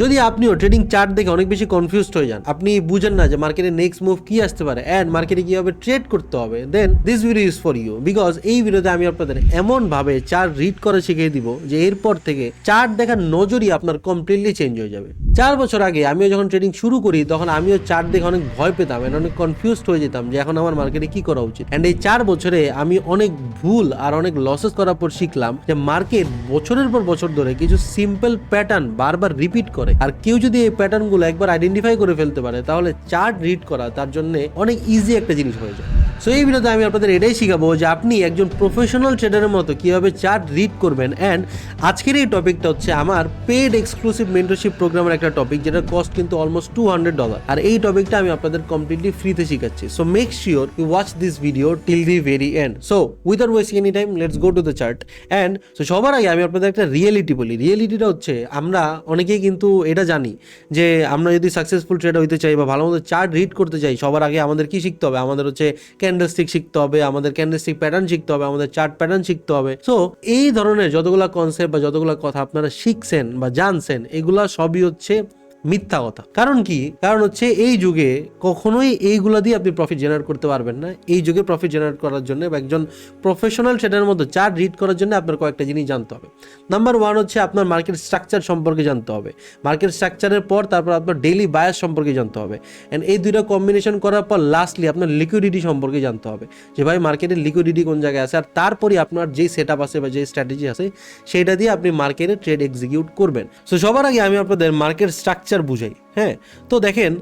যদি আপনিও trading chart দেখে অনেক বেশি কনফিউজড হয়ে যান, আপনি বুঝেন না যে মার্কেটের নেক্সট মুভ কি আসতে পারে অ্যান্ড মার্কেটে কিভাবে ট্রেড করতে হবে, then this video is for you. Because এই ভিডিওতে আমি আপনাদের এমন ভাবে চার্ট রিড করে শিখিয়ে দিব যে এরপর থেকে চার্ট দেখার নজরই আপনার কমপ্লিটলি চেঞ্জ হয়ে যাবে। 4 বছর আগে আমিও যখন ট্রেডিং শুরু করি তখন আমিও চার্ট দেখে অনেক ভয় পেতাম এন্ড অনেক কনফিউজড হয়ে যেতাম যে এখন আমার মার্কেটে কি করা উচিত। এন্ড এই 4 বছরে আমি অনেক ভুল আর অনেক লসেস করার পর শিখলাম যে মার্কেট বছরের পর বছর ধরে কিছু সিম্পল প্যাটার্ন বারবার রিপিট করে, আর কেউ যদি এই প্যাটার্ন গুলো একবার আইডেন্টিফাই করে ফেলতে পারে তাহলে চার্ট রিড করা তার জন্য অনেক ইজি একটা জিনিস হয়ে যায়। সো এই ভিডিওতে আমি আপনাদের এটাই শিখাবো যে আপনি একজন প্রফেশনাল ট্রেডারের মতো কিভাবে চার্ট রিড করবেন। অ্যান্ড আজকের এই টপিকটা হচ্ছে আমার পেড এক্সক্লুসিভ মেন্টরশিপ প্রোগ্রামের একটা টপিক, যেটা কস্ট কিন্তু অলমোস্ট $200, আর এই টপিকটা আমি আপনাদের কমপ্লিটলি ফ্রিতে শিখাচ্ছি। So make sure you watch this video till the very end. So without wasting any time let's go to the chart. And so সবার আগে আমি আপনাদের একটা রিয়েলিটি বলি। রিয়েলিটিটা হচ্ছে আমরা অনেকেই কিন্তু এটা জানি যে আমরা যদি সাকসেসফুল ট্রেডার হইতে চাই বা ভালো মতো চার্ট রিড করতে চাই, সবার আগে আমাদের কি শিখতে হবে? আমাদের হচ্ছে ক্যান্ডেলস্টিক শিখতে হবে, আমাদের ক্যান্ডেলস্টিক প্যাটার্ন শিখতে হবে, আমাদের চার্ট প্যাটার্ন শিখতে হবে। সো এই ধরনের যতগুলো কনসেপ্ট বা যতগুলো কথা আপনারা শিখছেন বা জানছেন, এগুলা সবই হচ্ছে মিথ্যা কথা। কারণ কি? কারণ হচ্ছে এই যুগে কখনোই এইগুলা দিয়ে আপনি প্রফিট জেনারেট করতে পারবেন না। এই যুগে প্রফিট জেনারেট করার জন্য বা একজন প্রফেশনাল ট্রেডারের মধ্যে চার্ট রিড করার জন্য আপনার কয়েকটা জিনিস জানতে হবে। নাম্বার 1 হচ্ছে আপনার মার্কেট স্ট্রাকচার সম্পর্কে জানতে হবে। মার্কেট স্ট্রাকচারের পর তারপর আপনার ডেইলি বায়াস সম্পর্কে জানতে হবে। অ্যান্ড এই দুইটা কম্বিনেশন করার পর লাস্টলি আপনার লিকুইডিটি সম্পর্কে জানতে হবে যে ভাই মার্কেটের লিকুইডিটি কোন জায়গায় আছে, আর তারপরে আপনার যেই সেট আপ আছে বা যেই স্ট্র্যাটেজি আছে সেটা দিয়ে আপনি মার্কেটে ট্রেড এক্সিকিউট করবেন। সো সবার আগে আমি আপনাদের মার্কেট স্ট্রাকচার বুঝাই। হ্যাঁ, তো দেখেন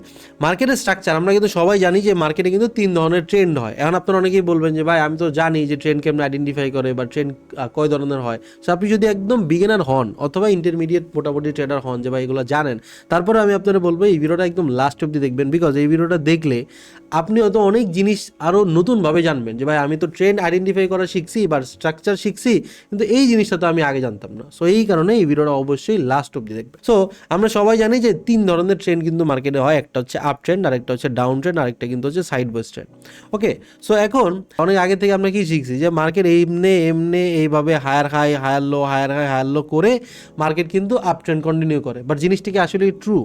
মার্কেটের স্ট্রাকচার আমরা কিন্তু সবাই জানি যে মার্কেটে কিন্তু 3 ধরনের ট্রেন্ড হয়। এখন আপনারা অনেকেই বলবেন যে ভাই আমি তো জানি যে ট্রেন্ড কেমন আইডেন্টিফাই করে বা ট্রেন্ড কয় ধরনের হয়। সো আপনি যদি একদম বিগিনার হন অথবা ইন্টারমিডিয়েট মোটামুটি ট্রেডার হন যে ভাই এগুলো জানেন, তারপরে আমি আপনারা বলবো এই ভিডিওটা একদম লাস্ট অবধি দেখবেন। বিকজ এই ভিডিওটা দেখলে আপনি হয়তো অনেক জিনিস আরও নতুনভাবে জানবেন যে ভাই আমি তো ট্রেন্ড আইডেন্টিফাই করা শিখছি বা স্ট্রাকচার শিখছি, কিন্তু এই জিনিসটা তো আমি আগে জানতাম না। সো এই কারণে এই ভিডিওটা অবশ্যই লাস্ট অবধি দেখবেন। সো আমরা সবাই জানি যে 3 ধরনের ট্রেন্ড কিন্তু মার্কেটে হয়। একটা হচ্ছে আপ ট্রেন্ড, আরেকটা হচ্ছে ডাউন ট্রেন্ড, আরেকটা কিন্তু হচ্ছে সাইড ওয়েজ ট্রেন্ড। ওকে, সো এখন অনেক আগে থেকে আমরা কি শিখছি যে মার্কেট এমনে এইভাবে higher high higher low higher high higher low করে মার্কেট কিন্তু আপ ট্রেন্ড কন্টিনিউ করে। বাট জিনিসটা কি আসলে ট্রু?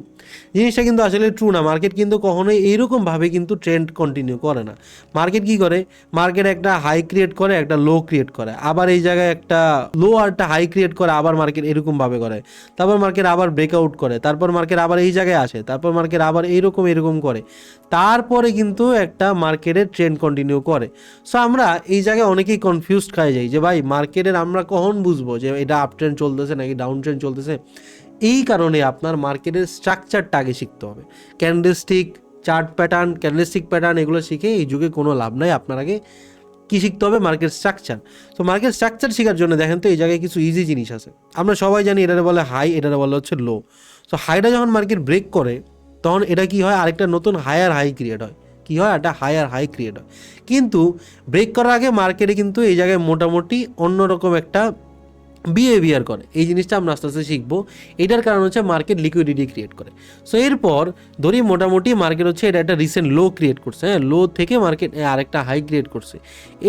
জিনিসটা কিন্তু আসলে ট্রু না। মার্কেট কিন্তু কখনোই এইরকমভাবে কিন্তু ট্রেন্ড কন্টিনিউ করে না। মার্কেট কি করে? মার্কেট একটা হাই ক্রিয়েট করে, একটা লো ক্রিয়েট করে, আবার এই জায়গায় একটা লো আর একটা হাই ক্রিয়েট করে, আবার মার্কেট এরকমভাবে করে, তারপর মার্কেট আবার ব্রেকআউট করে, তারপর মার্কেট আবার এই জায়গায় আসে, তারপর মার্কেট আবার এরকম করে, তারপরে কিন্তু একটা মার্কেটের ট্রেন্ড কন্টিনিউ করে। সো আমরা এই জায়গায় অনেকেই কনফিউজড খাই যাই যে ভাই মার্কেটের আমরা কখন বুঝবো যে এটা আপ ট্রেন্ড চলতেছে নাকি ডাউন ট্রেন্ড চলতেছে। এই কারণে আপনার মার্কেটের স্ট্রাকচারটা আগে শিখতে হবে। Candlestick chart pattern, candlestick pattern এগুলো শিখে এই যুগে কোনো লাভ নাই। আপনার আগে কী শিখতে হবে? Market structure. তো মার্কেট স্ট্রাকচার শেখার জন্য দেখেন তো এই জায়গায় কিছু ইজি জিনিস আছে। আমরা সবাই জানি এটারে বলে হাই, এটারে বলে হচ্ছে লো। সো হাইটা যখন মার্কেট ব্রেক করে তখন এটা কি হয়? আরেকটা নতুন হায়ার হাই ক্রিয়েট হয়। কি হয়? একটা হায়ার হাই ক্রিয়েট হয়। কিন্তু ব্রেক করার আগে মার্কেটে কিন্তু এই জায়গায় মোটামুটি অন্যরকম একটা বিহেভিয়ার করে। এই জিনিসটা আমরা আস্তে আস্তে শিখবো। এটার কারণ হচ্ছে মার্কেট লিকুইডিটি ক্রিয়েট করে। সো এরপর ধরি মোটামুটি মার্কেট হচ্ছে এটা একটা রিসেন্ট লো ক্রিয়েট করছে। হ্যাঁ, লো থেকে মার্কেট আরেকটা হাই ক্রিয়েট করছে।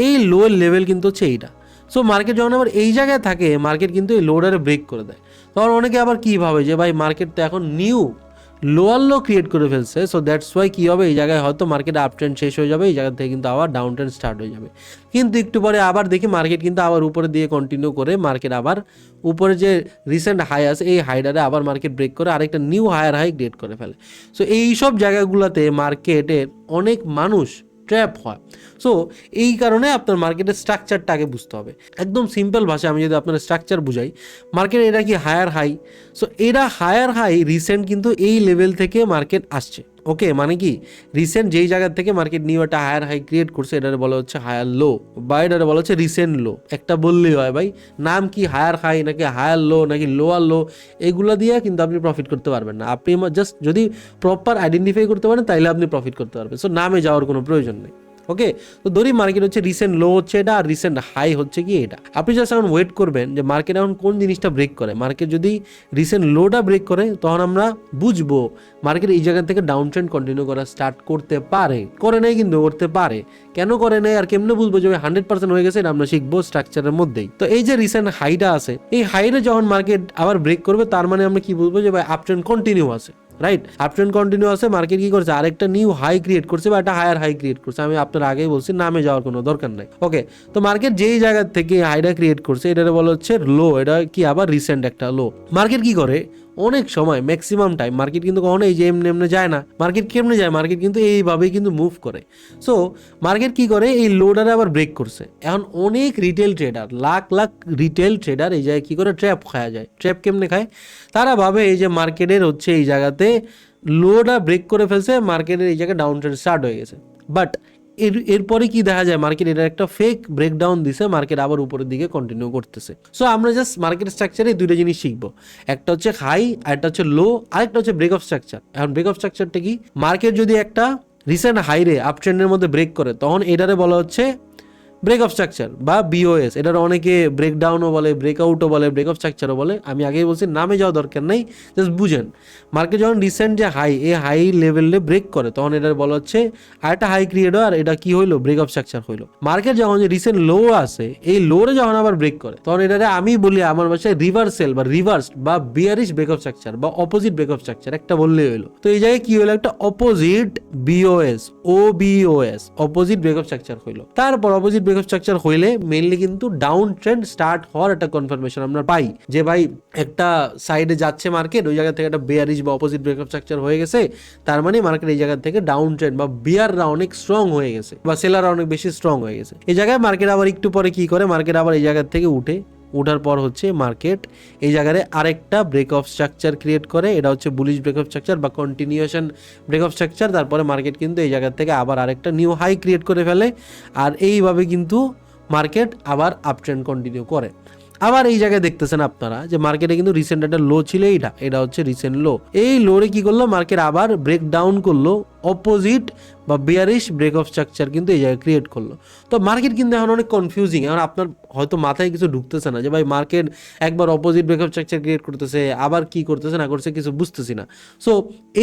এই লোয়ের লেভেল কিন্তু হচ্ছে এইটা। সো মার্কেট যখন আবার এই জায়গায় থাকে মার্কেট কিন্তু এই লোডারে ব্রেক করে দেয়। তখন অনেকে আবার কী ভাবে যে ভাই মার্কেট তো এখন নিউ লোয়ার লো ক্রিয়েট করে ফেলছে। সো দ্যাটস ওয়াই কী হবে, এই জায়গায় হয়তো মার্কেট আপ ট্রেন্ড শেষ হয়ে যাবে, এই জায়গা থেকে কিন্তু আবার ডাউন ট্রেন্ড স্টার্ট হয়ে যাবে। কিন্তু একটু পরে আবার দেখি মার্কেট কিন্তু আবার উপরে দিয়ে কন্টিনিউ করে মার্কেট আবার উপরে যে রিসেন্ট হাই আছে এই হাইডারে আবার মার্কেট ব্রেক করে আরেকটা নিউ হায়ার হাই ক্রিয়েট করে ফেলে। সো এই সব জায়গাগুলোতে মার্কেটের অনেক মানুষ ট্র্যাপ হয়। সো এই কারণে আপনার মার্কেটের স্ট্রাকচারটা আগে বুঝতে হবে। একদম সিম্পল ভাষায় আমি যদি আপনার স্ট্রাকচার বুঝাই, মার্কেট এটা কি হায়ার হাই। সো এটা হায়ার হাই রিসেন্ট কিন্তু এই লেভেল থেকে মার্কেট আসছে। ওকে, মানে কি রিসেন্ট যেই জায়গা থেকে মার্কেট নিউ একটা হায়ার হাই ক্রিয়েট করছে এটারে বলা হচ্ছে হায়ার লো, বা এটারে বলা হচ্ছে রিসেন্ট লো। একটা বললেই হয় ভাই, নাম কি হায়ার হাই নাকি হায়ার লো নাকি লোয়ার লো, এগুলো দিয়ে কিন্তু আপনি প্রফিট করতে পারবেন না। আপনি জাস্ট যদি প্রপার আইডেন্টিফাই করতে পারেন তাইলে আপনি প্রফিট করতে পারবেন। সো নামে যাওয়ার কোনো প্রয়োজন নেই। ওকে, তো ধরি মার্কেট হচ্ছে রিসেন্ট লো হচ্ছে এটা আর রিসেন্ট হাই হচ্ছে কি এটা। আপনি জাস্ট এখন ওয়েট করবেন যে মার্কেট এখন কোন জিনিসটা ব্রেক করে। মার্কেট যদি রিসেন্ট লোটা ব্রেক করে তখন আমরা বুঝবো মার্কেট এই জায়গা থেকে ডাউন ট্রেন্ড কন্টিনিউ করা স্টার্ট করতে পারে, করে নাই কিন্তু করতে পারে। কেন করে নাই আর কেমনে বুঝবো যে 100% হয়ে গেছে, এটা আমরা শিখবো স্ট্রাকচারের মধ্যেই। তো এই যে রিসেন্ট হাইটা আছে, এই হাইটা যখন মার্কেট আবার ব্রেক করবে তার মানে আমরা কি বুঝবো যে ভাই আপ ট্রেন্ড কন্টিনিউ আছে, রাইট। আপ ট্রেন্ড কন্টিনিউ আছে, মার্কেট কি করছে আরেকটা নিউ হাই ক্রিয়েট করছে বা একটা হায়ার হাই ক্রিয়েট করছে। আমি আপনার আগেই বলছি নামে যাওয়ার কোনো দরকার নাই। ওকে, তো মার্কেট যেই জায়গা থেকে হাইটা ক্রিয়েট করছে এটা বলা হচ্ছে লো, এটা কি আবার রিসেন্ট একটা লো। মার্কেট কি করে অনেক সময় ম্যাক্সিমাম টাইম মার্কেট কিন্তু কখনো এই যে এমনি এমনি যায় না। মার্কেট কেমনে যায়, মার্কেট কিন্তু এইভাবেই কিন্তু মুভ করে। সো মার্কেট কি করে এই লোডারে আবার ব্রেক করছে। এখন অনেক retail tedder, lakh lakh retail tedder এই জায়গায় কি করে ট্র্যাপ খাওয়া যায়। ট্র্যাপ কেমনে খায়, তারা ভাবে এই যে মার্কেটের হচ্ছে এই জায়গাতে লোডা ব্রেক করে ফেলছে, মার্কেটের এই জায়গায় ডাউন ট্রেন্ড স্টার্ট হয়ে গেছে। বাট এরপরে কি দেখা যায় মার্কেট এটা একটা ফেক ব্রেকডাউন দিছে, মার্কেট আবার উপরের দিকে কন্টিনিউ করতেছে। সো আমরা জাস্ট মার্কেট স্ট্রাকচারে দুইটা জিনিস শিখবো, একটা হচ্ছে হাই আর একটা হচ্ছে লো, আরেকটা হচ্ছে ব্রেক অফ স্ট্রাকচার। এখন ব্রেক অফ স্ট্রাকচারটা কি, মার্কেট যদি একটা রিসেন্ট হাইরে আপ ট্রেন্ডের মধ্যে ব্রেক করে তখন এটারে বলা হচ্ছে ব্রেক অফ স্ট্রাকচার বা বিওএস। এটার অনেকে ব্রেকডাউনও বলে, ব্রেকআউটও বলে, ব্রেক অফ স্ট্রাকচারও বলে। আমি আগেই বলছি নামে যাওয়া দরকার নেই, জাস্ট বুঝেন। মার্কেট যখন রিসেন্ট যে হাই, এই হাই লেভেলে ব্রেক করে তখন এটার বলা হচ্ছে আরেকটা হাই ক্রিয়েট হয়, আর এটা কি হইলো ব্রেক অফ স্ট্রাকচার হইলো। মার্কেট যখন যে রিসেন্ট লো আছে, এই লোরে যখন আবার ব্রেক করে তখন এটারে আমি বলি আমার ভাষায় রিভার্সেল বা রিভার্সড বা বিয়ারিশ ব্রেক অফ স্ট্রাকচার বা অপোজিট ব্রেক অফ স্ট্রাকচার, একটা বললেই হইলো। তো এই জায়গায় কি হলো, একটা opposite BOS, OBOS, opposite break of structure হইলো। তারপর অপোজিট ব্রেক অফ স্ট্রাকচার হইলে মেইনলি কিন্তু ডাউন ট্রেন্ড স্টার্ট হওয়ার একটা কনফার্মেশন আমরা পাই যে ভাই একটা সাইডে যাচ্ছে মার্কেট, ওই জায়গা থেকে একটা বেয়ারিশ বা অপোজিট ব্রেক অফ স্ট্রাকচার হয়ে গেছে। তার মানে মার্কেট এই জায়গা থেকে ডাউন ট্রেন্ড বা বিয়াররা অনেক স্ট্রং হয়ে গেছে বা সেলাররা অনেক বেশি স্ট্রং হয়ে গেছে। এই জায়গায় মার্কেট আবার একটু পরে কি করে, মার্কেট আবার এই জায়গা থেকে উঠার পর হচ্ছে মার্কেট এই জায়গায় আরেকটা ব্রেক অফ স্ট্রাকচার ক্রিয়েট করে, এটা হচ্ছে বুলিশ ব্রেক অফ স্ট্রাকচার বা কন্টিনিউয়েশন ব্রেক অফ স্ট্রাকচার। তারপরে মার্কেট কিন্তু এই জায়গা থেকে আবার আরেকটা নিউ হাই ক্রিয়েট করে ফেলে, আর এইভাবে কিন্তু মার্কেট আবার আপ ট্রেন্ড কন্টিনিউ করে। আবার এই জায়গায় দেখতেছেন আপনারা যে মার্কেটে কিন্তু রিসেন্ট একটা লো ছিল, এটা হচ্ছে রিসেন্ট লো। এই লোরে কি করলো, মার্কেট আবার ব্রেক ডাউন করলো, অপোজিট বা বিয়ারিশ ব্রেক অফ স্ট্রাকচার কিন্তু এই জায়গায় ক্রিয়েট করলো। তো মার্কেট কিন্তু এখন অনেক কনফিউজিং। এখন আপনার হয়তো মাথায় কিছু ঢুকতেছে না যে ভাই মার্কেট একবার opposite break of structure create করতেছে, আবার কি করতেছে না করছে কিছু বুঝতেছি না। সো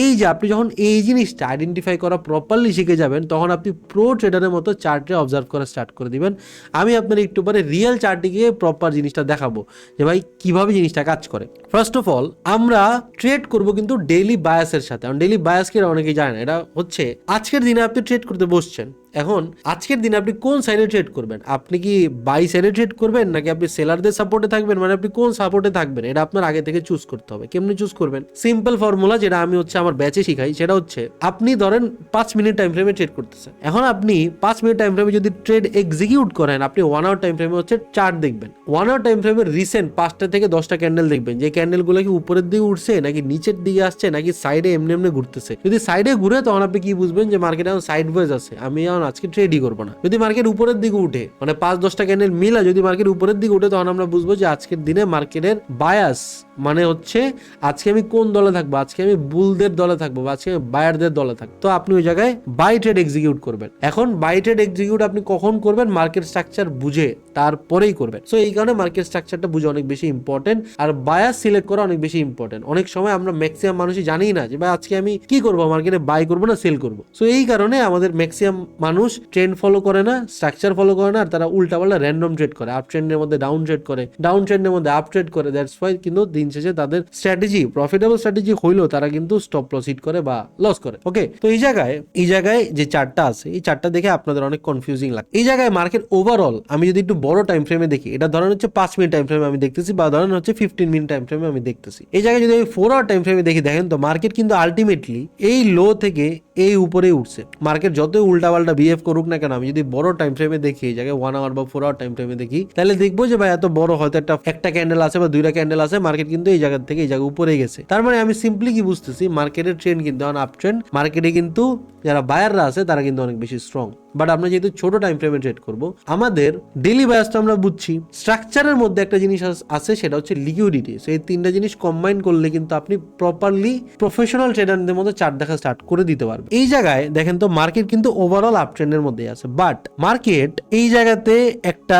এই যে আপনি যখন এই জিনিসটা আইডেন্টিফাই করা প্রপারলি শিখে যাবেন তখন আপনি প্রো ট্রেডারের মতো চার্টে অবজার্ভ করা স্টার্ট করে দিবেন। আমি আপনার একটু পরে রিয়েল চার্টে গিয়ে প্রপার জিনিসটা দেখাবো যে ভাই কিভাবে জিনিসটা কাজ করে। ফার্স্ট অফ অল আমরা ট্রেড করব কিন্তু ডেইলি বায়াসের সাথে। ডেইলি বায়াস কি অনেকেই জানে না, এটা হচ্ছে আজকের দিনে আপনি ট্রেড করতে বসছেন। এখন আজকের দিনে আপনি কোন সাইডে ট্রেড করবেন, আপনি কি বাই সাইডে ট্রেড করবেন নাকি আপনি সেলারদের সাপোর্টে থাকবেন, মানে আপনি কোন সাপোর্টে থাকবেন এটা আপনার আগে থেকে চুজ করতে হবে। কেমনি চুজ করবেন, সিম্পল ফর্মুলা যেটা আমি হচ্ছে আমার ব্যাচে শিখাই, সেটা হচ্ছে আপনি ধরেন 5 মিনিট টাইম ফ্রেমে ট্রেড করতেছেন। এখন আপনি 5 মিনিট টাইম ফ্রেমে যদি ট্রেড এক্সিকিউট করেন, আপনি 1 আওয়ার টাইম ফ্রেমে হচ্ছে চার্ট দেখবেন। 1 আওয়ার টাইম ফ্রেমে রিসেন্ট 5টা থেকে 10টা ক্যান্ডেল দেখবেন, যে ক্যান্ডেলগুলো কি উপরের দিকে উঠছে নাকি নিচের দিকে আসছে নাকি সাইডে এমনি এমনি ঘুরতেছে। যদি সাইডে ঘুরে তখন আপনি কি বুঝবেন যে মার্কেট এখন সাইড ওয়েজ আছে, আমি এখন আজকে ট্রেডই করবো না। যদি মার্কেট উপরের দিকে উঠে, মানে 5-10টা ক্যান্ডেল মিলা যদি মার্কেট উপরের দিকে উঠে, তখন আমরা বুঝবো যে আজকের দিনে মার্কেটের বায়াস, মানে হচ্ছে আজকে আমি কোন দলে থাকবো, আজকে আমি বুলদের দলে থাকবো বা আজকে বায়ারদের দলে থাকবো। তো আপনি ওই জায়গায় বাই ট্রেড এক্সিকিউট করবেন। এখন বাই ট্রেড এক্সিকিউট আপনি কখন করবেন, মার্কেট স্ট্রাকচার বুঝে তারপরেই করবেন। সো এই কারণে মার্কেট স্ট্রাকচারটা বুঝে অনেক বেশি ইম্পর্টেন্ট, আর বায়াস সিলেক্ট করা অনেক বেশি ইম্পর্টেন্ট। অনেক সময় আমরা ম্যাক্সিমাম মানুষই জানি না যে ভাই আজকে আমি কি করবো, মার্কেটে বাই করবো না সেল করবো। সো এই কারণে আমাদের ম্যাক্সিমাম মানুষ ট্রেন্ড ফলো করে না, স্ট্রাকচার ফলো করে না, আর তারা উল্টাপাল্টা র্যান্ডম ট্রেড করে। আপ ট্রেন্ডের মধ্যে ডাউন ট্রেড করে, ডাউন ট্রেন্ডের মধ্যে আপ ট্রেড করে। দ্যাটস ওয়াই কিন্তু দিন শেষে তাদের স্ট্র্যাটেজি প্রফিটেবল স্ট্র্যাটেজি হইলেও তারা কিন্তু স্টপ লস হিট করে বা লস করে। ওকে, তো এই জায়গায় যে চার্টটা আছে, এই চার্টটা দেখে আপনাদের অনেক কনফিউজিং লাগে। এই জায়গায় মার্কেট ওভারঅল আমি যদি একটু বড় টাইম ফ্রেমে দেখি, এটা ধরেন হচ্ছে 5 মিনিট টাইম ফ্রেমে আমি দেখতেছি বা ধরেন হচ্ছে 15 মিনিট টাইম ফ্রেমে আমি দেখতেছি। এই জায়গায় যদি আমি 4 আওয়ার টাইম ফ্রেমে দেখি, দেখেন তো মার্কেট কিন্তু আলটিমেটলি এই লো থেকে এই উপরে উঠছে। মার্কেট যতই উল্টাপাল্টা বিহেভ করুক না কেন, আমি যদি বড় টাইম ফ্রেমে দেখি, এই জায়গায় 1 আওয়ার বা 4 আওয়ার টাইম ফ্রেমে দেখি, তাহলে দেখবো যে ভাই এত বড় হয়তো একটা ক্যান্ডেল আছে বা 2টা ক্যান্ডেল আছে, মার্কেট কিন্তু এই জায়গা থেকে এই জায়গায় উপরে গেছে। তার মানে আমি সিম্পলি কি বুঝতেছি, মার্কেটের ট্রেন্ড কিন্তু আপ ট্রেন্ড। মার্কেটে কিন্তু যারা বায়াররা আছে তারা কিন্তু অনেক বেশি স্ট্রং। বাট আমরা যেহেতু ছোট টাইম ফ্রেমে ট্রেড করব, আমাদের ডেইলি বায়াস তো আমরা বুঝছি। স্ট্রাকচারের মধ্যে একটা জিনিস আছে, সেটা হচ্ছে লিকুইডিটি। সো এই তিনটা জিনিস কম্বাইন করলে কিন্তু আপনি প্রপারলি প্রফেশনাল ট্রেডারদের মধ্যে চার্ট দেখা স্টার্ট করে দিতে পারবেন। এই জায়গায় দেখেন তো মার্কেট কিন্তু ওভারঅল আপ ট্রেন্ডের মধ্যে আছে, বাট মার্কেট এই জায়গাতে একটা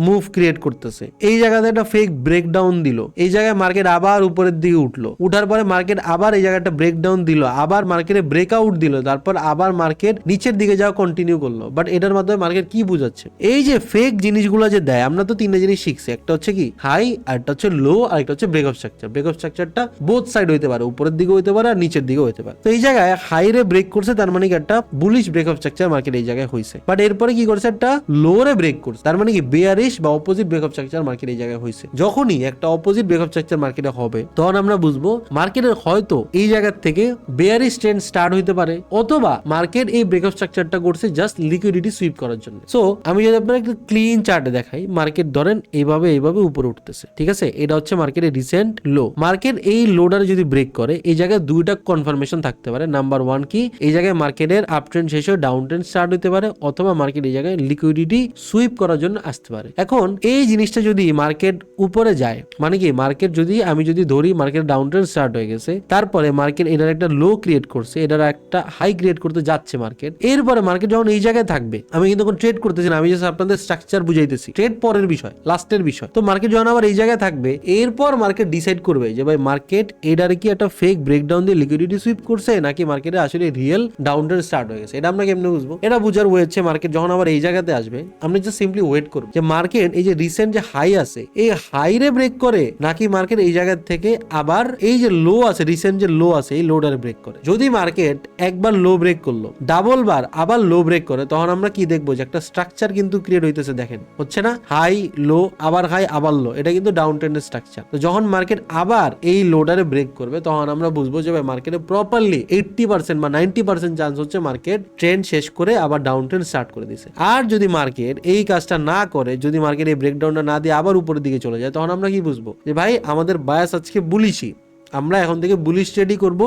মুভ ক্রিয়েট করতেছে, এই জায়গাতে একটা ফেক ব্রেকডাউন দিল, এই জায়গায় মার্কেট আবার উপরের দিকে উঠলো, উঠার পরে মার্কেট আবার এই জায়গাটা ব্রেকডাউন দিল, আবার মার্কেটে ব্রেকআউট দিল, তারপর আবার মার্কেট নিচের দিকে যাওয়া কন্টিনিউ করলো। বাট এটার মাধ্যমে মার্কেট কি বুঝাচ্ছে? এই যে ফেক জিনিসগুলো যে দেয়, আমরা তো তিনটা জিনিস শিখছি, একটা হচ্ছে কি হাই, আর একটা হচ্ছে লো, আর একটা হচ্ছে ব্রেকআপ স্ট্রাকচার। ব্রেকআপ স্ট্রাকচারটা বোথ সাইড হইতে পারে, উপরের দিকে হইতে পারে আর নিচের দিকে হইতে পারে। তো এই জায়গায় হাই রে ব্রেক করছে, তার মানে কি একটা বুলিশ ব্রেকআপ স্ট্রাকচার মার্কেট এই জায়গায় হইছে। বাট এরপরে কি করছে, একটা লো রে ব্রেক করছে, তার মানে কি বেয়ারিশ বা অপোজিট ব্রেকআপ স্ট্রাকচার মার্কেট এই জায়গায় হইছে। যখনই একটা অপোজিট ব্রেকআপ স্ট্রাকচার মার্কেটে হবে, তখন আমরা বুঝবো মার্কেটের হয়তো এই জায়গা থেকে বেয়ারিশ ট্রেন্ড স্টার্ট হইতে পারে, অথবা মার্কেট এই ব্রেকআপ স্ট্রাকচারটা করছে জাস্ট লিকুইডিটি সুইপ করার জন্য। সো আমি যদি আপনার একটা ক্লিন চার্টে দেখাই, মার্কেট ধরেন এইভাবে উপরে উঠতেছে, ঠিক আছে, এটা হচ্ছে মার্কেটের রিসেন্ট লো। মার্কেট এই লোডার যদি ব্রেক করে, এই জায়গায় দুইটা কনফার্মেশন থাকতে পারে। নাম্বার ওয়ান কি, এই জায়গায় মার্কেটের আপ ট্রেন্ড শেষ হয়ে ডাউন ট্রেন্ড স্টার্ট হতে পারে, অথবা মার্কেট এই জায়গায় লিকুইডিটি সুইপ করার জন্য আসতে পারে। এখন এই জিনিসটা যদি মার্কেট উপরে যায়, মানে কি মার্কেট আমি যদি ধরি মার্কেট ডাউন ট্রেন্ড স্টার্ট হয়ে গেছে, তারপরে মার্কেট এটার একটা লো ক্রিয়েট করছে, এটার একটা হাই ক্রিয়েট করতে যাচ্ছে মার্কেট, এরপরে মার্কেট যখন এই জায়গায় থাকবে, আমি কিন্তু ট্রেড করতেছি না, আমি জাস্ট আপনাদের স্ট্রাকচার বুঝাইতেছি, ট্রেড পরের বিষয়, লাস্টের বিষয়। তো মার্কেট যখন আবার এই জায়গায় থাকবে, এরপর মার্কেট ডিসাইড করবে যে ভাই মার্কেট এটার কি একটা ফেক ব্রেকডাউন দিয়ে লিকুইডিটি সুইপ করছে, নাকি মার্কেটে আসলে রিয়েল ডাউন ট্রেন্ড স্টার্ট হয়ে গেছে। এটা আমরা কেমনে বুঝবো? এটা বুঝার ওয়ে হচ্ছে মার্কেট যখন আবার এই জায়গাতে আসবে, আমরা জাস্ট সিম্পলি ওয়েট করব যে মার্কেট এই যে রিসেন্ট যে হাই আছে, এই হাই রে ব্রেক করে, নাকি মার্কেট এই জায়গা থেকে আবার এই যে লো আছে, রিসেন্ট যে লো আছে, এই লোডারে ব্রেক করে। যদি মার্কেট একবার লো ব্রেক করলো, ডাবল বার আবার লো ব্রেক করে, তখন আমরা কি দেখবো যে একটা স্ট্রাকচার কিন্তু ক্রিয়েট হইতেছে। দেখেন হচ্ছে না, হাই লো আবার হাই আবার লো, এটা কিন্তু ডাউন ট্রেন্ডের স্ট্রাকচার। তো যখন মার্কেট আবার এই লোডারে ব্রেক করবে, তখন আমরা বুঝবো যে মার্কেটে প্রপারলি 80% বা 90% চান্স হচ্ছে মার্কেট ট্রেন্ড শেষ করে আবার ডাউন ট্রেন্ড স্টার্ট করে দিছে। আর যদি মার্কেট এই কাজটা না করে, যদি মার্কেট এই ব্রেকডাউনটা না দিয়ে আবার উপরের দিকে চলে যায়, তখন আমরা কি বুঝবো যে ভাই আমাদের বায়াস আজকে বুলিশই, আমরা এখন থেকে বুলিশ ট্রেডই করব।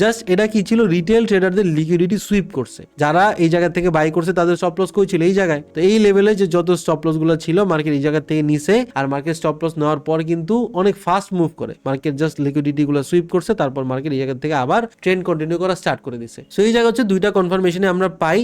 জাস্ট এটা কি ছিল, রিটেল ট্রেডারদের লিকুইডিটি সুইপ করছে। যারা এই জায়গা থেকে বাই করছে তাদের স্টপ লস কই ছিল, এই জায়গায়। তো এই লেভেলে যে যত স্টপ লস গুলো ছিল, মার্কেট এই জায়গা থেকে নিছে, আর মার্কেট স্টপ লস নেওয়ার পর কিন্তু অনেক ফাস্ট মুভ করে মার্কেট জাস্ট লিকুইডিটি গুলো সুইপ করছে, তারপর মার্কেট এই জায়গা থেকে আবার ট্রেন্ড কন্টিনিউ করা স্টার্ট করে দিছে। সো এই জায়গা হচ্ছে দুইটা কনফার্মেশনে আমরা পাই,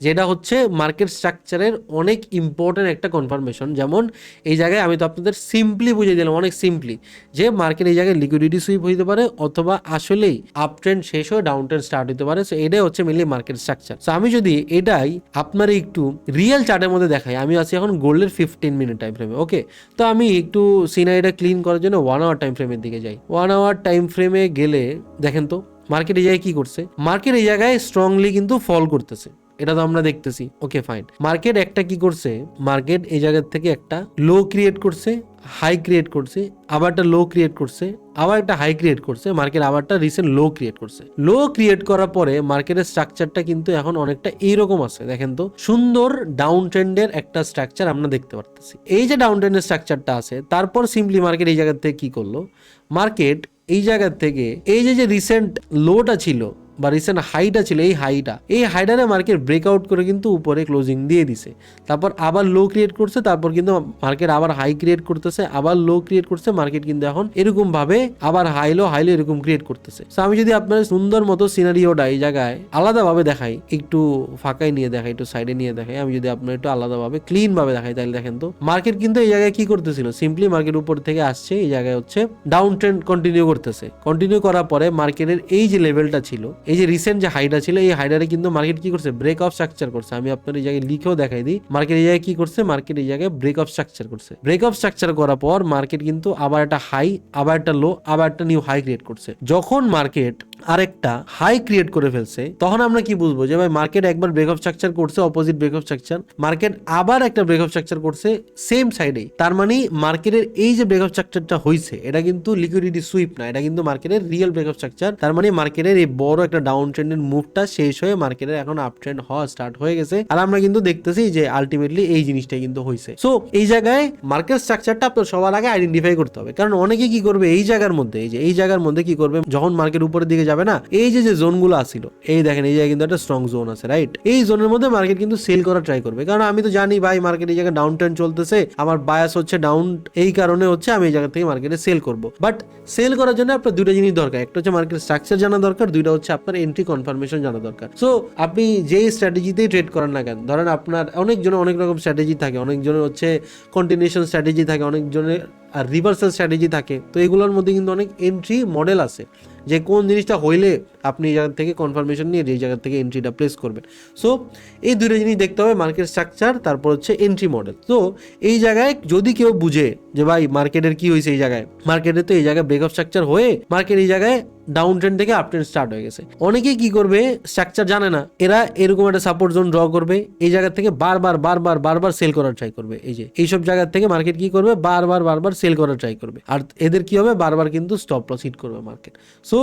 যেটা হচ্ছে মার্কেট স্ট্রাকচারের অনেক ইম্পর্টেন্ট একটা কনফার্মেশন। যেমন এই জায়গায় আমি তো আপনাদের সিম্পলি বুঝিয়ে দিলাম, অনেক সিম্পলি, যে মার্কেট এই জায়গায় লিকুইডিটি সুইপ হইতে পারে, অথবা আসলেই আপ ট্রেন্ড শেষ হয়ে ডাউন ট্রেন্ড স্টার্ট হতে পারে। সো এটাই হচ্ছে মেনলি মার্কেট স্ট্রাকচার। সো আমি যদি এটাই আপনার একটু রিয়েল চার্টের মধ্যে দেখাই, আমি আছি এখন গোল্ডের 15 মিনিট টাইম ফ্রেমে। ওকে, তো আমি একটু সিনারিটা ক্লিন করার জন্য 1 আওয়ার টাইম ফ্রেমের দিকে যাই। 1 আওয়ার টাইম ফ্রেমে গেলে দেখেন তো মার্কেট এই জায়গায় কি করছে, মার্কেট এই জায়গায় স্ট্রংলি কিন্তু ফল করতেছে, এটা তো আমরা দেখতেছি। ওকে ফাইন, মার্কেট একটা কি করছে, মার্কেট এই জায়গা থেকে একটা লো ক্রিয়েট করছে, হাই ক্রিয়েট করছে, আবার একটা লো ক্রিয়েট করছে, আবার একটা হাই ক্রিয়েট করছে, মার্কেট আবার একটা রিসেন্ট লো ক্রিয়েট করছে। লো ক্রিয়েট করার পরে মার্কেটের স্ট্রাকচারটা কিন্তু এখন অনেকটা এইরকম আছে। দেখেন তো সুন্দর ডাউন ট্রেন্ডের একটা স্ট্রাকচার আমরা দেখতে পারতেছি। এই যে ডাউন ট্রেন্ডের স্ট্রাকচারটা আছে, তারপর সিম্পলি মার্কেট এই জায়গা থেকে কি করলো, মার্কেট এই জায়গা থেকে এই যে রিসেন্ট লোটা ছিল বা রিসেন্ট হাইটা ছিল, এই হাইটারে মার্কেট ব্রেকআউট করে কিন্তু উপরে ক্লোজিং দিয়ে দিছে, তারপর আবার লো ক্রিয়েট করছে, তারপর কিন্তু মার্কেট আবার হাই ক্রিয়েট করতেছে, আবার লো ক্রিয়েট করছে, মার্কেট কিন্তু এখন এরকম ভাবে আবার হাইলো এরকম ক্রিয়েট করতেছে। তো আমি যদি আপনার সুন্দর মতো সিনারিওটা এই জায়গায় আলাদাভাবে দেখাই, একটু ফাঁকায় নিয়ে দেখাই, একটু সাইডে নিয়ে দেখাই, আমি যদি আপনার একটু আলাদাভাবে ক্লিন ভাবে দেখাই, তাহলে দেখেন তো মার্কেট কিন্তু এই জায়গায় কি করতেছিল, সিম্পলি মার্কেট উপর থেকে আসছে, এই জায়গায় হচ্ছে ডাউন ট্রেন্ড কন্টিনিউ করতেছে। কন্টিনিউ করার পরে মার্কেটের এই যে লেভেলটা ছিল, এই যে রিসেন্ট যে হাইটা ছিল, এই হাইটারে কিন্তু মার্কেট কি করছে, ব্রেক অফ স্ট্রাকচার করছে। আমি আপনার এই জায়গায় লিখেও দেখাই দিই, মার্কেট এই জায়গায় কি করছে, মার্কেট এই জায়গায় ব্রেক অফ স্ট্রাকচার করছে। ব্রেক অফ স্ট্রাকচার করার পর মার্কেট কিন্তু আবার একটা হাই, আবার একটা লো, আবার একটা নিউ হাই ক্রিয়েট করছে। যখন মার্কেট আরেকটা হাই ক্রিয়েট করে ফেলছে, তখন আমরা কি বুঝবো যে ভাই মার্কেট একবার ব্রেক অফ স্ট্রাকচার করছে, opposite break of structure, market আবার একটা ব্রেক অফ স্ট্রাকচার করছে সেম সাইডে। তার মানে মার্কেটের এই যে ব্রেক অফ স্ট্রাকচারটা হয়েছে, এটা কিন্তু লিকুইডিটি সুইপ না, এটা কিন্তু মার্কেটের রিয়েল ব্রেক অফ স্ট্রাকচার। তার মানে মার্কেটের এই বড় একটা ডাউন ট্রেন্ডের মুভটা শেষ হয়ে মার্কেটের এখন আপ ট্রেন্ড হওয়া স্টার্ট হয়ে গেছে। আর আমরা কিন্তু দেখতেছি যে আলটিমেটলি এই জিনিসটা কিন্তু হয়েছে। সো এই জায়গায় মার্কেট স্ট্রাকচারটা আপনার সবার আগে আইডেন্টিফাই করতে হবে, কারণ অনেকে কি করবে, এই জায়গার মধ্যে কি করবে, যখন মার্কেট উপরের দিকে যাবে না। এই যে জোনগুলো আসছিল, এই দেখেন এই জায়গায় কিন্তু একটা স্ট্রং জোন আছে, রাইট? এই জোনের মধ্যে মার্কেট কিন্তু সেল করা ট্রাই করবে, কারণ আমি তো জানি ভাই মার্কেট এই জায়গায় ডাউন ট্রেন্ড চলতেছে, আমার বায়াস হচ্ছে ডাউন, এই কারণে হচ্ছে আমি এই জায়গা থেকে মার্কেটে সেল করব। বাট সেল করার জন্য আপনার দুটো জিনিস দরকার, একটা হচ্ছে মার্কেট স্ট্রাকচার জানা দরকার, দুইটা হচ্ছে আপনার এন্ট্রি কনফার্মেশন জানা দরকার। সো আপনি যেই স্ট্র্যাটেজিতেই ট্রেড করেন না কেন, ধরেন আপনার অনেকজনের অনেক রকম স্ট্র্যাটেজি থাকে, অনেকজনের হচ্ছে কন্টিনিউশন স্ট্র্যাটেজি থাকে, অনেকজনের আর রিভার্সাল স্ট্র্যাটেজি থাকে। তো এগুলোর মধ্যে কিন্তু অনেক এন্ট্রি মডেল আছে, যে কোন জিনিসটা হইলে আপনি এই জায়গা থেকে কনফার্মেশন নিয়ে এই জায়গা থেকে এন্ট্রিটা প্লেস করবেন। সো এই দুটো জিনিস দেখতে হবে, মার্কেট স্ট্রাকচার তারপর হচ্ছে এন্ট্রি মডেল। তো এই জায়গায় যদি কেউ বুঝে যে ভাই মার্কেটের কি হয়েছে, এই জায়গায় মার্কেটে তো এই জায়গায় ব্রেকআপ স্ট্রাকচার হয়ে মার্কেট এই জায়গায় ডাউন ট্রেন্ড থেকে আপ ট্রেন্ড স্টার্ট হয়ে গেছে, অনেকেই কি করবে স্ট্রাকচার জানে না, এরা এরকম একটা সাপোর্ট জোন ড্র করবে, এই জায়গা থেকে বারবার সেল করার ট্রাই করবে। এই যে এইসব জায়গা থেকে মার্কেট কি করবে, বারবার সেল করার ট্রাই করবে, আর এদের কি হবে, বারবার কিন্তু স্টপ লস হিট করবে মার্কেট। সো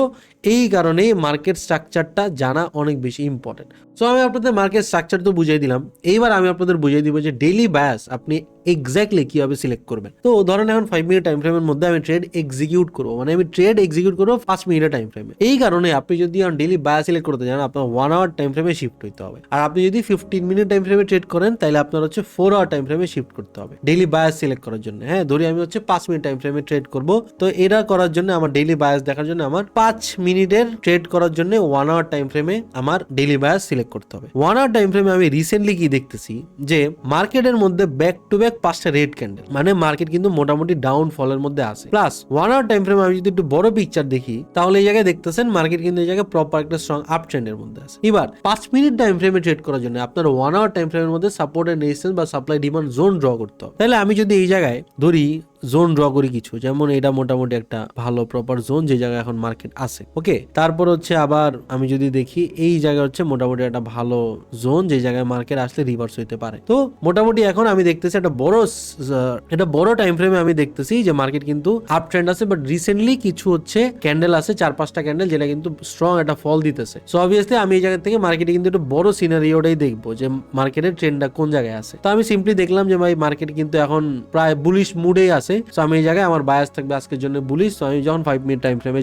এই কারণে মার্কেট স্ট্রাকচারটা জানা অনেক বেশি ইম্পর্টেন্ট। সো আমি আপনাদের মার্কেট স্ট্রাকচার তো বুঝিয়ে দিলাম, এইবার আমি আপনাদের বুঝিয়ে দিব যে ডেইলি বায়াস আপনি এক্স্যাক্টলি কিভাবে সিলেক্ট করবেন। তো ধরেন এখন 5 মিনিট টাইম ফ্রেমের মধ্যে আমি ট্রেড এক্সিকিউট করবো, মানে আমি ট্রেড এক্সিকিউট করবো 5 মিনিটের টাইম ফ্রেমে। এই কারণে আপনি যদি ডেইলি বায়াস সিলেক্ট করতে চান, আপনার 1 আওয়ার টাইম ফ্রেমে শিফট হইতে হবে। আর আপনি যদি 15 মিনিট টাইম ফ্রেমে ট্রেড করেন, তাহলে আপনার হচ্ছে 4 আওয়ার টাইম ফ্রেমে শিফট করতে হবে ডেইলি বায়াস সিলেক্ট করার জন্য। হ্যাঁ, ধরি আমি হচ্ছে 5 মিনিট টাইম ফ্রেমে ট্রেড করব, তো এটা করার জন্য আমার ডেইলি বায়াস দেখার জন্য আমার 5 মিনিটের ট্রেড করার জন্য 1 আওয়ার টাইম ফ্রেমে আমার ডেইলি বায়াস সিলেক্ট করতে হবে। 1 আওয়ার টাইম ফ্রেমে আমি রিসেন্টলি কি দেখতেছি যে মার্কেটের মধ্যে ব্যাক টু ব্যাক 5টা রেড ক্যান্ডেল, মানে মার্কেট কিন্তু মোটামুটি ডাউন ফলের মধ্যে আছে। প্লাস 1 আওয়ার টাইম ফ্রেমে আমি যদি একটু বড় পিকচার দেখি, তাহলে এই জায়গায় দেখতেছেন মার্কেট কিন্তু এই জায়গায় প্রপার একটা স্ট্রং আপ ট্রেন্ডের মধ্যে আছে। এবার 5 মিনিট টাইম ফ্রেমে ট্রেড করার জন্য আপনার 1 আওয়ার টাইম ফ্রেমের মধ্যে সাপোর্ট এন্ড রেজিস্ট্যান্স বা সাপ্লাই ডিমান্ড জোন ড্র করতে হবে। তাহলে আমি যদি এই জায়গায় ধরি জোন ড্র করি কিছু, যেমন এটা মোটামুটি একটা ভালো প্রপার জোন যে জায়গায় এখন মার্কেট আছে, ওকে। তারপর হচ্ছে আবার আমি যদি দেখি এই জায়গা হচ্ছে মোটামুটি একটা ভালো জোন যে জায়গায় মার্কেট আসলে রিভার্স হইতে পারে। তো মোটামুটি এখন আমি দেখতেছি একটা বড় টাইম ফ্রেমে আমি দেখতেছি যে মার্কেট কিন্তু আপ ট্রেন্ড আছে, বাট রিসেন্টলি কিছু হচ্ছে ক্যান্ডেল আছে 4-5টা ক্যান্ডেল, যেটা কিন্তু স্ট্রং একটা ফল দিতেছে। সো অবভিয়াসলি আমি এই জায়গা থেকে মার্কেটে কিন্তু একটা বড় সিনারিওটাই দেখবো যে মার্কেটের ট্রেন্ডটা কোন জায়গায় আছে। তো আমি সিম্পলি দেখলাম যে ভাই মার্কেট কিন্তু এখন প্রায় বুলিশ মুডেই আছে। সো আমি এই জায়গায় আমার বায়াস থাকবে আজকের জন্য বুলিশ। তো আমি যখন 5 মিনিট টাইম ফ্রেমে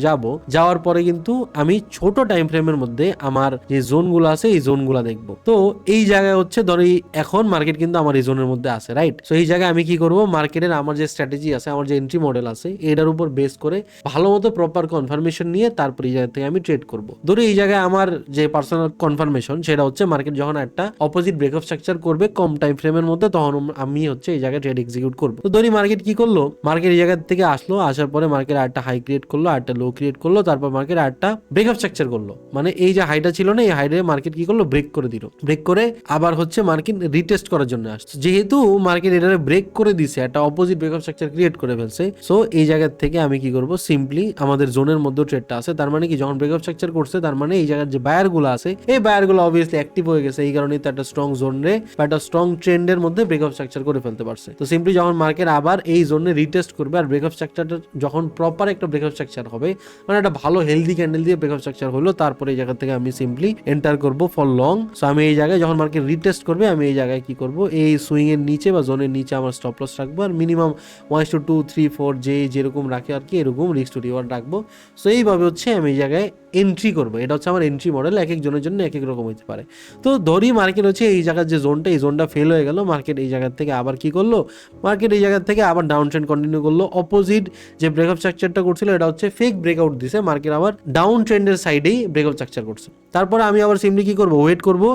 যাওয়ার পরে কিন্তু আমি ছোট টাইম ফ্রেমের মধ্যে আমার যে জোনগুলো আছে এই জোনগুলো দেখবো। তো এই জায়গায় হচ্ছে ধরি এখন মার্কেট কিন্তু আমার এই জোনের মধ্যে আছে, রাইট? সো এই জায়গায় আমি কি করব, মার্কেটের আমার যে স্ট্র্যাটেজি আছে, আমার যে এন্ট্রি মডেল আছে, এটার উপর বেস করে ভালো মতো প্রপার কনফার্মেশন নিয়ে তারপর এই জায়গা থেকে আমি ট্রেড করব। ধরি এই জায়গায় আমার যে পার্সোনাল কনফার্মেশন সেটা হচ্ছে মার্কেট যখন একটা অপোজিট ব্রেকআপ স্ট্রাকচার করবে কম টাইম ফ্রেমের মধ্যে, তখন আমি হচ্ছে এই জায়গায় ট্রেড এক্সিকিউট করবো। তো ধরি মার্কেট কি করলো, মার্কেট এই জায়গা থেকে আসলো, আসার পরে মার্কেট আরেকটা হাই ক্রিয়েট করলো, আরেকটা লো ক্রিয়েট করলো, তারপর মার্কেট আরেকটা ব্রেকআপ স্ট্রাকচার করলো, মানে এই যে হাইটা ছিল না, এই হাইডে মার্কেট কি করলো, ব্রেক করে দিল। ব্রেক করে আবার হচ্ছে মার্কেট রিটেস্ট করার জন্য আসছে, যেহেতু মার্কেট এটা ব্রেক করে দিছে, একটা অপোজিট ব্রেকআপ স্ট্রাকচার ক্রিয়েট করে ফেলছে। সো এই জায়গা থেকে আমি কি করব, সিম্পলি আমাদের জোনের মধ্যে ট্রেডটা আছে, তার মানে কি যখন ব্রেকআপ স্ট্রাকচার করছে, তার মানে এই জায়গার যে বায়ার গুলো আছে, এই বায়ার গুলো অবভিয়াসলি অ্যাক্টিভ হয়ে গেছে, এই কারণে তো একটা স্ট্রং জোনে বা একটা স্ট্রং ট্রেন্ডের মধ্যে ব্রেকআপ স্ট্রাকচার করে ফেলতে পারছে। তো সিম্পলি যখন মার্কেট আবার এই জোনে রিটেস্ট করবে, আর ব্রেকআপ স্ট্রাকচারটা যখন প্রপার একটা ব্রেকআপ স্ট্রাকচার হবে, মানে একটা ভালো হেলদি ক্যান্ডেল দিয়ে ব্রেকআপ স্ট্রাকচার হলো, তারপরে এই জায়গা থেকে আমি সিম্পলি এন্টার করব ফর লং। সো আমি এই জায়গায় যখন মার্কেট রিটেস্ট করবে, আমি এই জায়গায় কি করব, এই সুইং এর নিচে বা জোনের নিচে আমার স্টপ লস রাখবো, আর মিনিমাম 1:2, 3, 4 যেরকম রাখে আর কি, এরকম রিস্ক টু রিওয়ার্ড রাখবো। সো এইভাবে হচ্ছে আমি এই জায়গায় এন্ট্রি করবো। এটা হচ্ছে আমার এন্ট্রি মডেল, এক এক জনের জন্য এক এক রকম হতে পারে। তো ধরি মার্কেট হচ্ছে এই জায়গার যে জোনটা, এই জোনটা ফেল হয়ে গেল, মার্কেট এই জায়গার থেকে আবার কি করলো, মার্কেট এই জায়গা থেকে আবার ডাউন ট্রেন্ড কন্টিনিউ করলো, অপোজিট যে ব্রেকআপ স্ট্রাকচারটা করছিল এটা হচ্ছে ফেক ব্রেকআউট দিছে, মার্কেট আবার ডাউন ট্রেন্ডের সাইডেই ব্রেকআপ স্ট্রাকচার করছে। তারপরে আমি আবার সিম্পলি কি করবো, ওয়েট করবো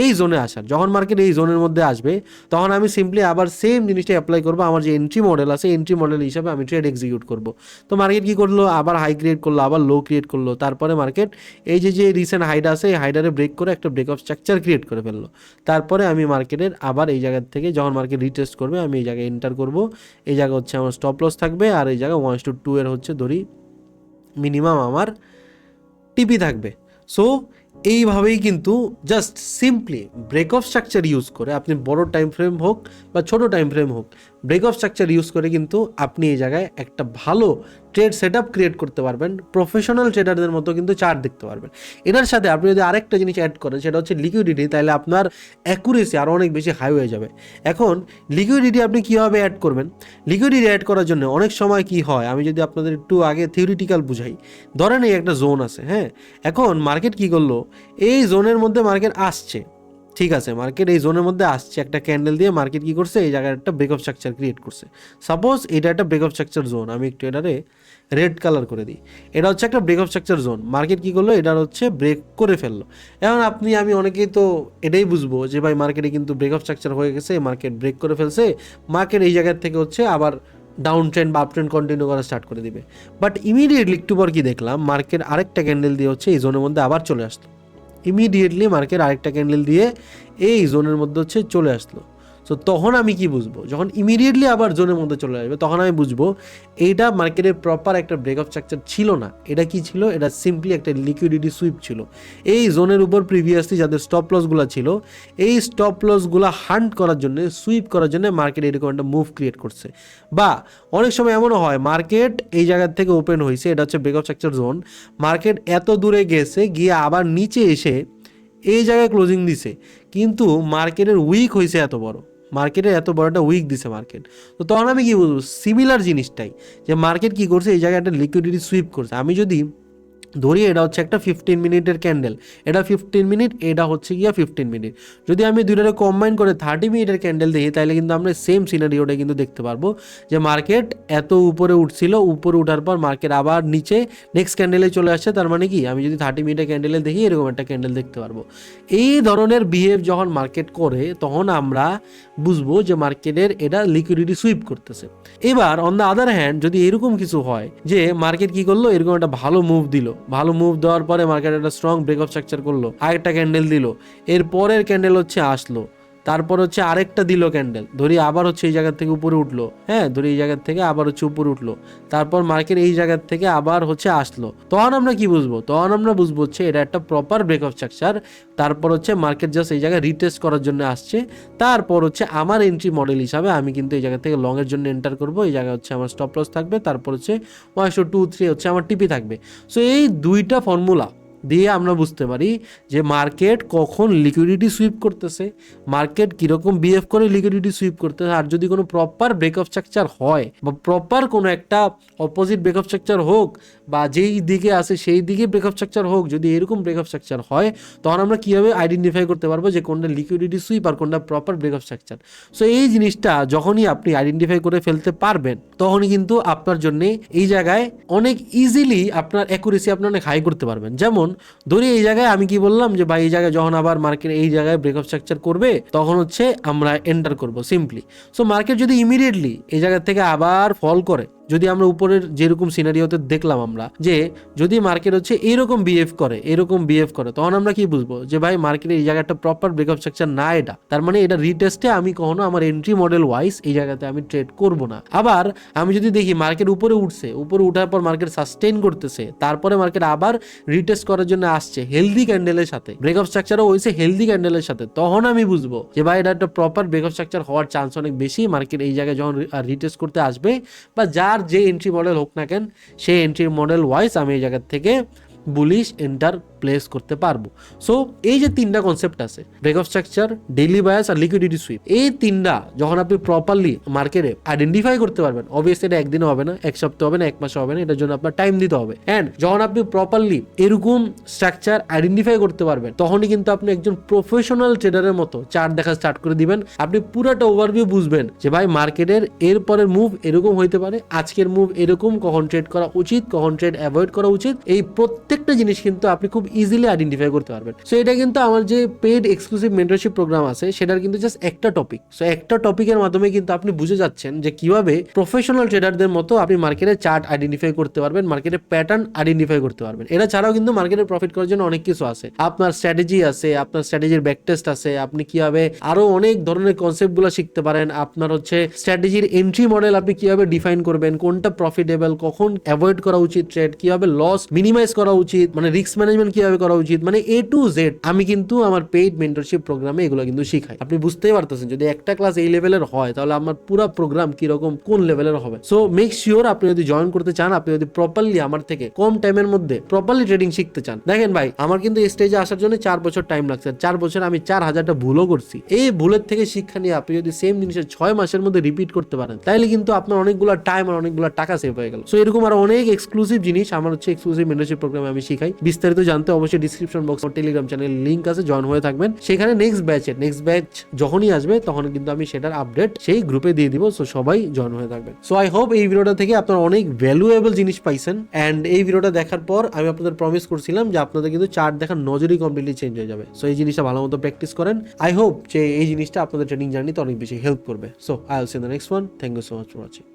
এই জোনে আসার। যখন মার্কেট এই জোনের মধ্যে আসবে, তখন আমি সিম্পলি আবার সেম জিনিসটা অ্যাপ্লাই করবো, আমার যে এন্ট্রি মডেল আছে এন্ট্রি মডেল হিসাবে আমি ট্রেড এক্সিকিউট করবো। তো মার্কেট কি করলো, আবার হাই ক্রিয়েট করলো, আবার লো ক্রিয়েট করলো, তারপরে মার্কেট এই যে রিসেন্ট হাইড আছে, এই হাইডারে ব্রেক করে একটা ব্রেকআপ স্ট্রাকচার ক্রিয়েট করে ফেললো। তারপরে আমি মার্কেটের আবার এই জায়গা থেকে যখন মার্কেট রিটেস্ট করবে, আমি এই জায়গায় এন্টার করবো। এই জায়গা হচ্ছে আমার স্টপ লস থাকবে, আর এই জায়গায় 1:2 এর হচ্ছে ধরি মিনিমাম আমার টিপি থাকবে। সো এইভাবেই কিন্তু just simply break of structure use করে আপনি বড় টাইম ফ্রেম হোক বা ছোট টাইম ফ্রেম হোক, ব্রেক অফ স্ট্রাকচার ইউজ করে কিন্তু আপনি এই জায়গায় একটা ভালো ট্রেড সেট আপ ক্রিয়েট করতে পারবেন, প্রফেশনাল ট্রেডারদের মতো কিন্তু চার্ট দেখতে পারবেন। এটার সাথে আপনি যদি আরেকটা জিনিস অ্যাড করেন সেটা হচ্ছে লিকুইডিটি, তাহলে আপনার অ্যাকুরেসি আরও অনেক বেশি হাই হয়ে যাবে। এখন লিকুইডিটি আপনি কীভাবে অ্যাড করবেন? লিকুইডিটি অ্যাড করার জন্য অনেক সময় কি হয়, আমি যদি আপনাদের একটু আগে থিওরিটিক্যাল বুঝাই। ধরেন এই একটা জোন আছে, হ্যাঁ, এখন মার্কেট কি করলো, এই জোনের মধ্যে মার্কেট আসছে, ঠিক আছে, মার্কেট এই জোনের মধ্যে আসছে, একটা ক্যান্ডেল দিয়ে মার্কেট কি করছে, এই জায়গায় একটা ব্রেক অফ স্ট্রাকচার ক্রিয়েট করছে। সাপোজ এটা একটা ব্রেক অফ স্ট্রাকচার জোন, আমি একটু এটারে রেড কালার করে দিই, এটা হচ্ছে একটা break of structure zone. Market কি করলো, এটা হচ্ছে ব্রেক করে ফেললো। এখন আমি অনেকেই তো এটাই বুঝবো যে ভাই মার্কেটে কিন্তু ব্রেক অফ স্ট্রাকচার হয়ে গেছে, মার্কেট ব্রেক করে ফেলছে, মার্কেট এই জায়গার থেকে হচ্ছে আবার ডাউন ট্রেন্ড বা আপ ট্রেন্ড কন্টিনিউ করা স্টার্ট করে দিবে। বাট ইমিডিয়েটলি একটু পর কি দেখলাম, মার্কেট আরেকটা ক্যান্ডেল দিয়ে হচ্ছে এই জোনের মধ্যে আবার চলে আসলো। ইমিডিয়েটলি মার্কেট আরেকটা ক্যান্ডেল দিয়ে এই জোনের মধ্যে হচ্ছে চলে আসলো। সো তখন আমি কি বুঝবো, যখন ইমিডিয়েটলি আবার জোনের মধ্যে চলে আসবে তখন আমি বুঝবো এইটা মার্কেটের প্রপার একটা ব্রেক অফ স্ট্রাকচার ছিল না। এটা কি ছিল, এটা সিম্পলি একটা লিকুইডিটি সুইপ ছিল। এই জোনের উপর প্রিভিয়াসলি যাদের স্টপ লসগুলো ছিল, এই স্টপ লসগুলো হান্ট করার জন্য, সুইপ করার জন্য মার্কেট এরকম একটা মুভ ক্রিয়েট করছে। বা অনেক সময় এমনও হয় মার্কেট এই জায়গার থেকে ওপেন হয়েছে, এটা হচ্ছে break of structure zone, market এত দূরে গেছে, গিয়ে আবার নিচে এসে এই জায়গায় ক্লোজিং দিছে, কিন্তু মার্কেটের উইক হয়েছে এত বড়, মার্কেটের এত বড় একটা উইক দিছে মার্কেট। তো তখন আমি কি বলবো, সিমিলার জিনিসটাই, যে মার্কেট কি করছে, এই জায়গায় একটা লিকুইডিটি সুইপ করছে। আমি যদি ধরি এটা হচ্ছে একটা 15 মিনিটের ক্যান্ডেল, এটা 15 মিনিট, এটা হচ্ছে গিয়া 15 মিনিট, যদি আমি দুইটারে কম্বাইন করে 30 মিনিটের ক্যান্ডেল দেখি, তাহলে কিন্তু আমরা সেম সিনারিওটা কিন্তু দেখতে পারবো যে মার্কেট এত উপরে উঠছিল, উপরে উঠার পর মার্কেট আবার নিচে নেক্সট ক্যান্ডেলে চলে আসছে। তার মানে কি, আমি যদি 30 মিনিটের ক্যান্ডেলে দেখি এরকম একটা ক্যান্ডেল দেখতে পারবো। এই ধরনের বিহেভ যখন মার্কেট করে তখন আমরা বুঝবো যে মার্কেটের এটা লিকুইডিটি সুইপ করতেছে। এবার অন দ্য আদার হ্যান্ড যদি এরকম কিছু হয় যে মার্কেট কি করলো, এরকম একটা ভালো মুভ দিল, ভালো মুভ দেওয়ার পরে মার্কেট একটা স্ট্রং ব্রেক অফ স্ট্রাকচার করলো, আরেকটা ক্যান্ডেল দিল, এর পরের ক্যান্ডেল হচ্ছে আসলো, তারপর হচ্ছে আরেকটা দিল ক্যান্ডেল, ধরি আবার হচ্ছে এই জায়গার থেকে উপরে উঠলো, হ্যাঁ, ধরি এই জায়গার থেকে আবার হচ্ছে উপরে উঠলো, তারপর মার্কেট এই জায়গার থেকে আবার হচ্ছে আসলো, তখন আমরা কি বুঝবো, তখন আমরা বুঝবো হচ্ছে এটা একটা প্রপার ব্রেক অফ স্ট্রাকচার। তারপর হচ্ছে মার্কেট জাস্ট এই জায়গায় রিটেস্ট করার জন্য আসছে, তারপর হচ্ছে আমার এন্ট্রি মডেল হিসাবে আমি কিন্তু এই জায়গা থেকে লং এর জন্য এন্টার করবো, এই জায়গায় হচ্ছে আমার স্টপ লস থাকবে, তারপর হচ্ছে 1-2-3 হচ্ছে আমার টিপি থাকবে। সো এই দুইটা ফর্মুলা দিয়ে আমরা বুঝতে পারি যে মার্কেট কখন লিকুইডিটি সুইপ করতেছে, মার্কেট কীরকম বিহেভ করে লিকুইডিটি সুইপ করতেছে। আর যদি কোনো প্রপার ব্রেক অফ স্ট্রাকচার হয় বা প্রপার কোনো একটা অপোজিট ব্রেক অফ স্ট্রাকচার হোক বা যেই দিকে আসে সেই দিকে ব্রেক অফ স্ট্রাকচার হোক, যদি এরকম ব্রেক অফ স্ট্রাকচার হয় তখন আমরা কীভাবে আইডেন্টিফাই করতে পারবো যে কোনটা লিকুইডিটি সুইপ আর কোনটা proper break of structure. So এই জিনিসটা যখনই আপনি আইডেন্টিফাই করে ফেলতে পারবেন তখনই কিন্তু আপনার জন্য এই জায়গায় অনেক ইজিলি আপনার অ্যাকুরেসি আপনি অনেক হাই করতে পারবেন। যেমন ধরি এই জায়গায় আমি কি বললাম যে ভাই এই জায়গায় যখন আবার মার্কেট এই জায়গায় ব্রেক অফ স্ট্রাকচার করবে তখন হচ্ছে আমরা এন্টার করব সিম্পলি। সো মার্কেট যদি ইমিডিয়েটলি এই জায়গা থেকে আবার ফল করে, যদি আমরা উপরের যেরকম সিনারিওতে দেখলাম আমরা যে যদি মার্কেট হচ্ছে এরকম বিহেভ করে তখন আমরা কি বুঝবো যে ভাই মার্কেটের এই জায়গাটা প্রপার ব্রেক অফ স্ট্রাকচার না, এটা তার মানে এটা রিটেস্টে আমি কখনো আমার এন্ট্রি মডেল ওয়াইজ এই জায়গাতে আমি ট্রেড করব না। আবার আমি যদি দেখি মার্কেট উপরে উঠছে, উপরে উঠার পর মার্কেট সাস্টেইন করতেছে, তারপরে মার্কেট আবার রিটেস্ট করার জন্য আসছে হেলদি ক্যান্ডেলের সাথে, ব্রেক অফ স্ট্রাকচারও হয়েছে হেলদি ক্যান্ডেলের সাথে, তখন আমি বুঝবো যে ভাই এটা একটা প্রপার ব্রেক অফ স্ট্রাকচার হওয়ার চান্স অনেক বেশি। মার্কেট এই জায়গায় যখন রিটেস্ট করতে আসবে বা যার যে এন্ট্রি মডেল হোক না কেন সেই এন্ট্রি মডেল ওয়াইজ আমি এই জায়গা থেকে বুলিশ এন্টার প্লেস করতে পারবো। সো এই যে তিনটা কনসেপ্ট আছে, break of structure, daily bias আর লিকুইডিটি সুইপ, এই তিনটা যখন আপনি প্রপারলি মার্কেটে আইডেন্টিফাই করতে পারবেন, অবভিয়াসলি এটা একদিনও হবে না, এক সপ্তাহ হবে না, এক মাসে হবে না, এটার জন্য আপনার টাইম দিতে হবে। অ্যান্ড যখন আপনি প্রপারলি এরকম স্ট্রাকচার আইডেন্টিফাই করতে পারবেন তখনই কিন্তু আপনি একজন প্রফেশনাল ট্রেডারের মতো চার্ট দেখা স্টার্ট করে দিবেন। আপনি পুরোটা ওভারভিউ বুঝবেন যে ভাই মার্কেটের এরপরের মুভ এরকম হইতে পারে, আজকের মুভ এরকম, কখন ট্রেড করা উচিত, কখন ট্রেড অ্যাভয়েড করা উচিত, এই প্রত্যেকটা জিনিস কিন্তু আপনি খুব ইজিলি আইডেন্টিফাই করতে পারবেন। সো এটা কিন্তু আমার যে পেইড এক্সক্লুসিভ মেন্টরশিপ প্রোগ্রাম আছে সেটার কিন্তু জাস্ট একটা টপিক। সো একটা টপিকের মাধ্যমে কিন্তু আপনি বুঝে যাচ্ছেন যে কিভাবে প্রফেশনাল ট্রেডারদের মতো আপনি মার্কেটের চার্ট আইডেন্টিফাই করতে পারবেন, মার্কেটের প্যাটার্ন আইডেন্টিফাই করতে পারবেন। এটা ছাড়াও কিন্তু মার্কেটে প্রফিট করার জন্য অনেক কিছু আছে, আপনার স্ট্র্যাটেজি আছে, আপনার স্ট্র্যাটেজির ব্যাক টেস্ট আছে, আপনি কিভাবে আরো অনেক ধরনের কনসেপ্টগুলো শিখতে পারেন, আপনার হচ্ছে স্ট্র্যাটেজির এন্ট্রি মডেল আপনি কিভাবে ডিফাইন করবেন, কোনটা প্রফিটেবল, কখন অ্যাভয়েড করা উচিত ট্রেড, কিভাবে লস মিনিমাইজ করা উচিত, মানে রিস্ক ম্যানেজমেন্ট কিভাবে করা উচিত, মানে A to Z আমি কিন্তু আমার পেইড মেন্টরশিপ প্রোগ্রামে এগুলো কিন্তু শিখাই। আপনি বুঝতেই পারতেছেন যদি একটা ক্লাস এই লেভেলের হয় তাহলে আমার পুরো প্রোগ্রাম কিরকম কোন লেভেলের হবে। সো মেক শিওর আপনি যদি জয়েন করতে চান, আপনি যদি প্রপারলি আমার থেকে কম টাইমের মধ্যে প্রপারলি ট্রেডিং শিখতে চান, দেখেন ভাই আমার কিন্তু এই স্টেজে আসার জন্য 4 বছর টাইম লাগছে। 4 বছর আমি 4000টা ভুলও করছি। এই ভুলের থেকে শিক্ষা নিয়ে আপনি যদি সেম জিনিসের 6 মাসের মধ্যে রিপিট করতে পারেন তাহলে কিন্তু আপনার অনেকগুলো টাইম আর অনেকগুলো টাকা সেভ হয়ে গেল। সো এরকম আর অনেক এক্সক্লুসিভ জিনিস আমার হচ্ছে এক্সক্লুসিভ মেন্টরশিপ প্রোগ্রামে আমি শিখাই। বিস্তারিত জানতে অবশ্যই ডিসক্রিপশন বক্স ও টেলিগ্রাম চ্যানেল লিংক আছে, জয়েন হয়ে থাকবেন। সেখানে নেক্সট ব্যাচ যখনই আসবে তখন কিন্তু আমি সেটার আপডেট সেই গ্রুপে দিয়ে দিব। সো সবাই জয়েন হয়ে থাকবেন। সো আই হোপ এই ভিডিওটা থেকে আপনারা অনেক ভ্যালুয়েবল জিনিস পাইছেন। এন্ড এই ভিডিওটা দেখার পর আমি আপনাদের প্রমিস করছিলাম যে আপনাদের কিন্তু চার্ট দেখার নজরই কমপ্লিটলি চেঞ্জ হয়ে যাবে। সো এই জিনিসটা ভালো মতো প্র্যাকটিস করেন। আই হোপ যে এই জিনিসটা আপনাদের ট্রেডিং জার্নিতে অনেক বেশি হেল্প করবে। So I will see in the next one. Thank you so much for watching.